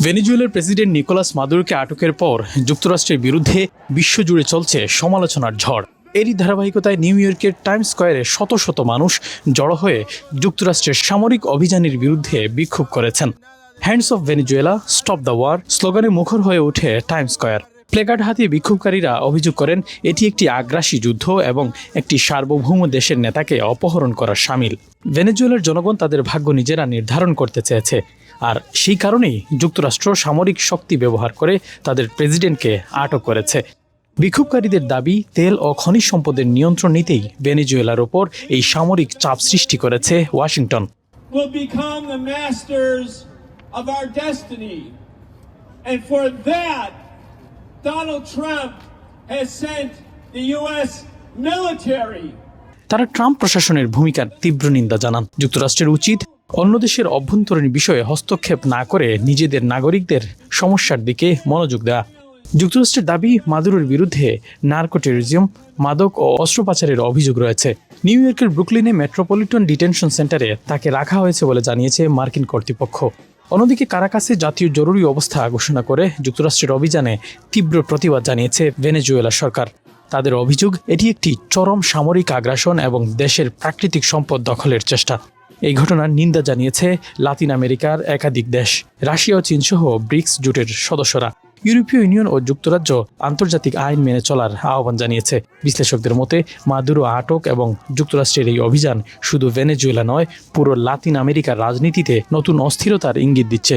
ভেনেজুয়েলার president Nicolas মাদুরোকে আটকের পর যুক্তরাষ্ট্রের বিরুদ্ধে বিশ্বজুড়ে চলছে সমালোচনার ঝড়। এরই ধারাবাহিকতায় নিউ ইয়র্কের টাইমস স্কয়ারে শত শত মানুষ জড়ো হয়ে যুক্তরাষ্ট্রের সামরিক অভিযানের বিরুদ্ধে বিক্ষোভ করেছেন। Hands off Venezuela, stop the war স্লোগানে মুখর হয়ে ওঠে টাইমস স্কয়ার। প্লেকার্ড হাতিয়ে বিক্ষোভকারীরা অভিযোগ করেন এটি একটি আগ্রাসী যুদ্ধ এবং একটি সার্বভৌম দেশের নেতাকে অপহরণ করার শামিল। ভেনেজুয়েলার জনগণ তাদের ভাগ্য নিজেরা নির্ধারণ করতে চেয়েছে, আর সেই কারণেই যুক্তরাষ্ট্র সামরিক শক্তি ব্যবহার করে তাদের প্রেসিডেন্টকে আটক করেছে। বিক্ষোভকারীদের দাবি, তেল ও খনিজ সম্পদের নিয়ন্ত্রণ নিতেই ভেনেজুয়েলার ওপর এই সামরিক চাপ সৃষ্টি করেছে ওয়াশিংটন। তারা ট্রাম্প প্রশাসনের ভূমিকার তীব্র নিন্দা জানান। যুক্তরাষ্ট্রের উচিত অন্য দেশের অভ্যন্তরীণ বিষয়ে হস্তক্ষেপ না করে নিজেদের নাগরিকদের সমস্যার দিকে মনোযোগ দেওয়া। যুক্তরাষ্ট্রের দাবি, মাদুরোর বিরুদ্ধে নার্কো টেরোরিজম, মাদক ও অস্ত্র পাচারের অভিযোগ রয়েছে। নিউ ইয়র্কের ব্রুকলিনে মেট্রোপলিটন ডিটেনশন সেন্টারে তাকে রাখা হয়েছে বলে জানিয়েছে মার্কিন কর্তৃপক্ষ। অন্যদিকে কারাকাসে জাতীয় জরুরি অবস্থা ঘোষণা করে যুক্তরাষ্ট্রের অভিযানে তীব্র প্রতিবাদ জানিয়েছে ভেনেজুয়েলা সরকার। তাদের অভিযোগ, এটি একটি চরম সামরিক আগ্রাসন এবং দেশের প্রাকৃতিক সম্পদ দখলের চেষ্টা। এই ঘটনার নিন্দা জানিয়েছে লাতিন আমেরিকার একাধিক দেশ, রাশিয়া ও চীনসহ ব্রিক্স জোটের সদস্যরা। ইউরোপীয় ইউনিয়ন ও যুক্তরাজ্য আন্তর্জাতিক আইন মেনে চলার আহ্বান জানিয়েছে। বিশ্লেষকদের মতে মাদুরো আটক এবং যুক্তরাষ্ট্রের এই অভিযান শুধু ভেনেজুয়েলা নয়, পুরো লাতিন আমেরিকার রাজনীতিতে নতুন অস্থিরতার ইঙ্গিত দিচ্ছে।